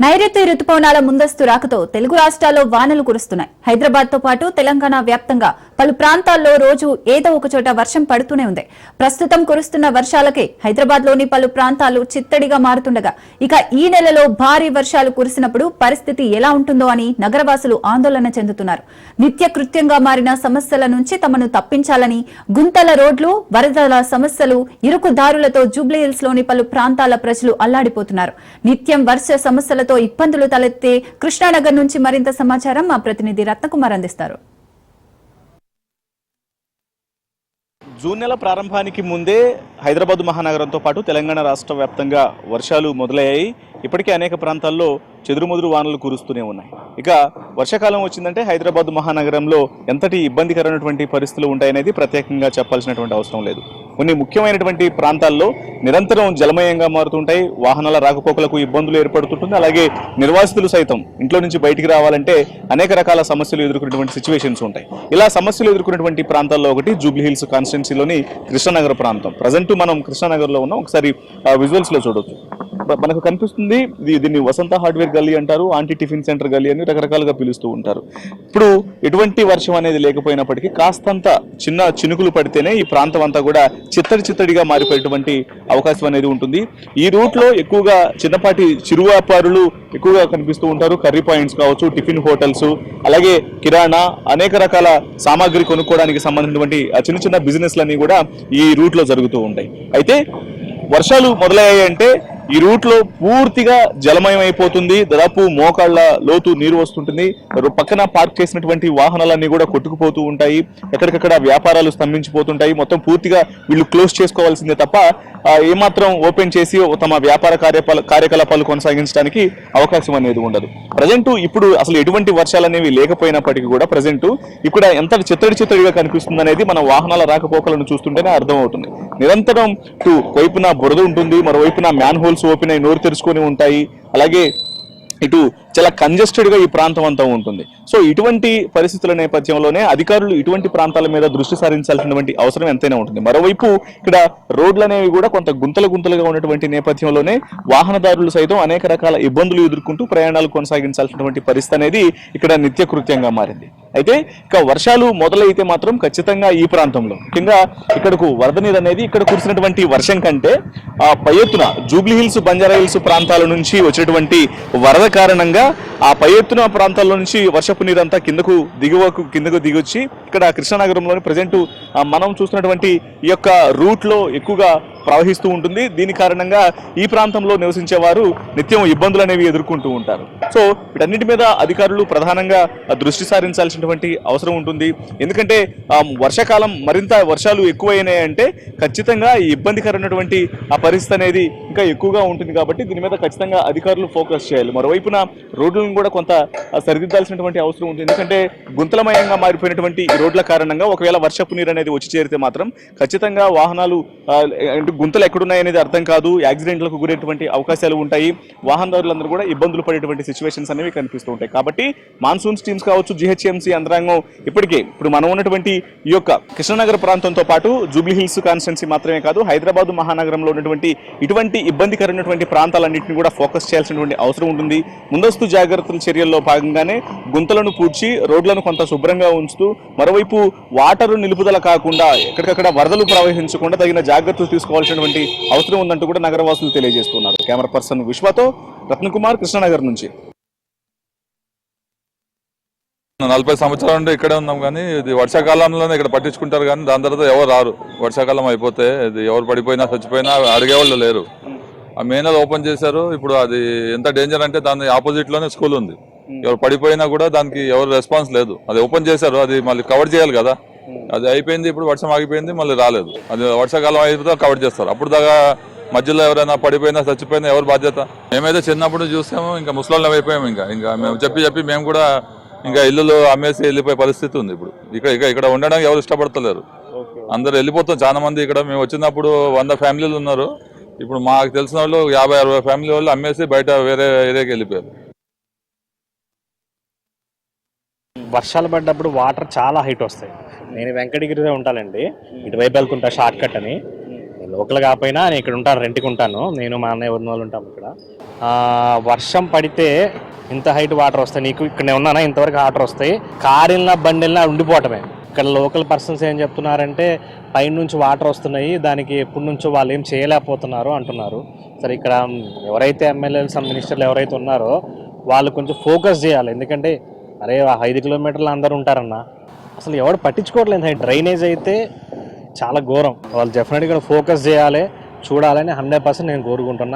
నైరుతి రుతుపవనాల ముందస్తు రాకతో తెలుగు రాష్ట్రాల్లో వానలు కురుస్తున్నాయి. హైదరాబాద్ తో పాటు తెలంగాణ వ్యాప్తంగా పలు ప్రాంతాల్లో రోజు ఏదో ఒక చోట వర్షం పడుతూనే ఉంది. ప్రస్తుతం కురుస్తున్న వర్షాలకే హైదరాబాద్ లోని పలు ప్రాంతాలు చిత్తడిగా మారుతుండగా ఇక ఈ నెలలో భారీ వర్షాలు కురిసినప్పుడు పరిస్థితి ఎలా ఉంటుందో అని నగరవాసులు ఆందోళన చెందుతున్నారు. నిత్య కృత్యంగా మారిన సమస్యల నుంచి తమను తప్పించాలని గుంతల రోడ్లు, వరదల సమస్యలు, ఇరుకు దారులతో జూబ్లీహిల్స్ లోని పలు ప్రాంతాల ప్రజలు అల్లాడిపోతున్నారు. నిత్యం వర్ష సమస్యల ఇబ్బందులు తలెత్తే కృష్ణానగర్ నుంచి మరింత సమాచారం మా ప్రతినిధి రత్నకుమార్ అందిస్తారు. జూన్ నెల ప్రారంభానికి ముందే హైదరాబాద్ మహానగరంతో పాటు తెలంగాణ రాష్ట్ర వ్యాప్తంగా వర్షాలు మొదలయ్యాయి. ఇప్పటికే అనేక ప్రాంతాల్లో చెదురుమదురు వానలు కురుస్తూనే ఉన్నాయి. ఇక వర్షాకాలం వచ్చిందంటే హైదరాబాద్ మహానగరంలో ఎంతటి ఇబ్బందికరమైనటువంటి పరిస్థితులు ఉంటాయనేది ప్రత్యేకంగా చెప్పాల్సినటువంటి అవసరం లేదు. కొన్ని ముఖ్యమైనటువంటి ప్రాంతాల్లో నిరంతరం జలమయంగా మారుతుంటాయి. వాహనాల రాకపోకలకు ఇబ్బందులు ఏర్పడుతుంటుంది. అలాగే నిర్వాసితులు సైతం ఇంట్లో నుంచి బయటికి రావాలంటే అనేక రకాల సమస్యలు ఎదుర్కొనేటువంటి సిచ్యువేషన్స్ ఉంటాయి. ఇలా సమస్యలు ఎదుర్కొనేటువంటి ప్రాంతాల్లో ఒకటి జూబ్లీహిల్స్ కాన్స్టిట్యున్సీలోని కృష్ణానగర్ ప్రాంతం. ప్రజెంట్ మనం కృష్ణానగర్లో ఉన్నాం. ఒకసారి విజువల్స్ లో చూడొచ్చు. మనకు కనిపిస్తుంది దీన్ని వసంత హార్డ్వేర్ గల్లీ అంటారు, ఆంటీ టిఫిన్ సెంటర్ గల్లీ అని రకరకాలుగా పిలుస్తూ ఉంటారు. ఇప్పుడు ఎటువంటి వర్షం అనేది లేకపోయినప్పటికీ కాస్తంత చిన్న చినుకులు పడితేనే ఈ ప్రాంతం అంతా కూడా చిత్తడిగా మారిపోయేటువంటి అవకాశం అనేది ఉంటుంది. ఈ రూట్ లో ఎక్కువగా చిన్నపాటి చిరు వ్యాపారులు ఎక్కువగా కనిపిస్తూ ఉంటారు. కర్రీ పాయింట్స్ కావచ్చు, టిఫిన్ హోటల్స్, అలాగే కిరాణా, అనేక రకాల సామాగ్రి కొనుక్కోవడానికి సంబంధించినటువంటి చిన్న చిన్న బిజినెస్లన్నీ కూడా ఈ రూట్ లో జరుగుతూ ఉంటాయి. అయితే వర్షాలు మొదలయ్యాయంటే ఈ రూట్ లో పూర్తిగా జలమయం అయిపోతుంది. దాదాపు మోకాళ్ల లోతు నీరు వస్తుంటుంది. పక్కన పార్క్ చేసినటువంటి వాహనాలన్నీ కూడా కొట్టుకుపోతూ ఉంటాయి. ఎక్కడికక్కడ వ్యాపారాలు స్తంభించిపోతుంటాయి. మొత్తం పూర్తిగా వీళ్ళు క్లోజ్ చేసుకోవాల్సిందే తప్ప ఏమాత్రం ఓపెన్ చేసి తమ వ్యాపార కార్యకలాపాలు కొనసాగించడానికి అవకాశం అనేది ఉండదు. ప్రజెంట్ ఇప్పుడు అసలు ఎటువంటి వర్షాలు అనేవి లేకపోయినప్పటికీ కూడా ప్రజెంట్ ఇక్కడ ఎంత చిత్తడిగా కనిపిస్తుంది అనేది మన వాహనాల రాకపోకలను చూస్తుంటేనే అర్థమవుతుంది. నిరంతరం వైపున బురద ఉంటుంది, మరోవైపున మ్యాన్ హోల్స్ ఓపెన్ అయి నోరు తెరుచుకొని ఉంటాయి. అలాగే ఇటు చాలా కంజెస్టెడ్ గా ఈ ప్రాంతం అంతా ఉంటుంది. సో ఇటువంటి పరిస్థితుల నేపథ్యంలోనే అధికారులు ఇటువంటి ప్రాంతాల మీద దృష్టి సారించాల్సినటువంటి అవసరం ఎంతైనా ఉంటుంది. మరోవైపు ఇక్కడ రోడ్లు అనేవి కూడా కొంత గుంతలుగా ఉన్నటువంటి నేపథ్యంలోనే వాహనదారులు సైతం అనేక రకాల ఇబ్బందులు ఎదుర్కొంటూ ప్రయాణాలు కొనసాగించాల్సినటువంటి పరిస్థితి అనేది ఇక్కడ నిత్యకృత్యంగా మారింది. అయితే ఇక వర్షాలు మొదలైతే మాత్రం ఖచ్చితంగా ఈ ప్రాంతంలో ముఖ్యంగా ఇక్కడకు వరద నీరు అనేది ఇక్కడ కురిసినటువంటి వర్షం కంటే పై ఎత్తున జూబ్లీహిల్స్, బంజారాహిల్స్ ప్రాంతాల నుంచి వచ్చినటువంటి వరద కారణంగా ఆ పై ఎత్తున ప్రాంతాల్లో నుంచి వర్షపు నీరంతా కిందకు దిగొచ్చి ఇక్కడ కృష్ణానగరంలోని ప్రజెంట్ మనం చూస్తున్నటువంటి ఈ యొక్క రూట్ లో ఎక్కువగా ప్రవహిస్తూ ఉంటుంది. దీని కారణంగా ఈ ప్రాంతంలో నివసించే వారు నిత్యం ఇబ్బందులు అనేవి ఎదుర్కొంటూ ఉంటారు. సో వీటన్నిటి మీద అధికారులు ప్రధానంగా దృష్టి సారించాల్సినటువంటి అవసరం ఉంటుంది. ఎందుకంటే వర్షాకాలం మరింత వర్షాలు ఎక్కువైనాయంటే ఖచ్చితంగా ఈ ఇబ్బందికరమైనటువంటి ఆ పరిస్థితి అనేది ఇంకా ఎక్కువగా ఉంటుంది. కాబట్టి దీని మీద ఖచ్చితంగా అధికారులు ఫోకస్ చేయాలి. మరోవైపున రోడ్లను కూడా కొంత సరిదిద్దాల్సినటువంటి అవసరం ఉంటుంది. ఎందుకంటే గుంతలమయంగా మారిపోయినటువంటి ఈ రోడ్ల కారణంగా ఒకవేళ వర్షపు నీరు అనేది వచ్చి చేరితే మాత్రం ఖచ్చితంగా వాహనాలు గుంతలు ఎక్కడున్నాయనేది అర్థం కాదు. యాక్సిడెంట్లకు గురేటువంటి అవకాశాలు ఉంటాయి. వాహనదారులందరూ కూడా ఇబ్బందులు పడేటువంటి సిచ్యువేషన్స్ అనేవి కనిపిస్తూ ఉంటాయి. కాబట్టి మాన్సూన్ టీమ్స్ కావచ్చు, జిహెచ్ఎంసీ యంత్రాంగం ఇప్పుడు మనం ఉన్నటువంటి ఈ యొక్క కృష్ణానగర్ ప్రాంతంతో పాటు జూబ్లీహిల్స్ కాన్స్టిట్యున్సీ మాత్రమే కాదు, హైదరాబాద్ మహానగరంలో ఉన్నటువంటి ఇటువంటి ఇబ్బందికరమైనటువంటి ప్రాంతాలన్నింటినీ కూడా ఫోకస్ చేయాల్సినటువంటి అవసరం ఉంటుంది. ముందస్తు జాగ్రత్తల చర్యల్లో భాగంగానే గుంతలను పూడ్చి రోడ్లను కొంత శుభ్రంగా ఉంచుతూ మరోవైపు వాటర్ నిలుపుదల కాకుండా ఎక్కడికక్కడ వరదలు ప్రవహించకుండా తగిన జాగ్రత్తలు తీసుకోవాల్సినటువంటి అవసరం ఉందంటూ కూడా నగరవాసులు తెలియజేస్తున్నారు. కెమెరా పర్సన్ విశ్వతో రత్నకుమార్, కృష్ణానగర్ నుంచి. 40 సంవత్సరాల నుండి ఇక్కడే ఉన్నాం, కానీ ఇది వర్షాకాలంలోనే ఇక్కడ పట్టించుకుంటారు. కానీ దాని తర్వాత ఎవరు రారు. వర్షాకాలం అయిపోతే ఇది ఎవరు పడిపోయినా చచ్చిపోయినా అడిగేవాళ్ళు లేరు. ఆ మెయిన్ ఓపెన్ చేశారు. ఇప్పుడు అది ఎంత డేంజర్ అంటే దాని ఆపోజిట్ లోనే స్కూల్ ఉంది. ఎవరు పడిపోయినా కూడా దానికి ఎవరు రెస్పాన్స్ లేదు. అది ఓపెన్ చేశారు, అది మళ్ళీ కవర్ చేయాలి కదా. అది అయిపోయింది, ఇప్పుడు వర్షం ఆగిపోయింది, మళ్ళీ రాలేదు. అది వర్షాకాలం అయిపోతే కవర్ చేస్తారు. అప్పుడు దాకా మధ్యలో ఎవరైనా పడిపోయినా చచ్చిపోయినా ఎవరు బాధ్యత? మేమైతే చిన్నప్పుడు చూసాము, ఇంకా ముసలాళ్ళం అయిపోయాము. ఇంకా మేము చెప్పి మేము కూడా ఇంకా ఇల్లులు అమ్మేసి వెళ్ళిపోయే పరిస్థితి ఉంది. ఇప్పుడు ఇక్కడ ఉండడానికి ఎవరు ఇష్టపడతలేరు. అందరూ వెళ్ళిపోతాం. చాలా మంది ఇక్కడ మేము వచ్చినప్పుడు 100 ఫ్యామిలీలు ఉన్నారు. ఇప్పుడు మాకు తెలిసిన వాళ్ళు 50-60 ఫ్యామిలీ వాళ్ళు అమ్మేసి బయట వేరే ఏరియాకి వెళ్ళిపోయారు. వర్షాలు పడ్డప్పుడు వాటర్ చాలా హైట్ వస్తాయి. నేను వెంకటగిరిలో ఉంటానండి, ఇటువైపు వెళ్తుంటా షార్ట్ కట్ అని. లోకల్ కాకపోయినా నేను ఇక్కడ ఉంటాను, రెంట్కి ఉంటాను. నేను మా అన్నయ్య వదిన వాళ్ళు ఉంటాము ఇక్కడ. వర్షం పడితే ఇంత హైట్ వాటర్ వస్తాయి. నీకు ఇక్కడ ఉన్నానా, ఇంతవరకు వాటర్ వస్తాయి. కారిల్లా బండిల్లా ఉండిపోవటమే. ఇక్కడ లోకల్ పర్సన్స్ ఏం చెప్తున్నారంటే పైనుంచి వాటర్ వస్తున్నాయి, దానికి ఎప్పటి నుంచో వాళ్ళు ఏం చేయలేకపోతున్నారు అంటున్నారు. సరే, ఇక్కడ ఎవరైతే ఎమ్మెల్యేలు మినిస్టర్లు ఎవరైతే ఉన్నారో వాళ్ళు కొంచెం ఫోకస్ చేయాలి. ఎందుకంటే అరే 5 కిలోమీటర్లు అందరూ ఉంటారన్న, అసలు ఎవరు పట్టించుకోవట్లేదు. డ్రైనేజ్ అయితే చాలా ఘోరం. వాళ్ళు డెఫినెట్గా ఫోకస్ చేయాలి, చూడాలని 100% నేను కోరుకుంటున్నా.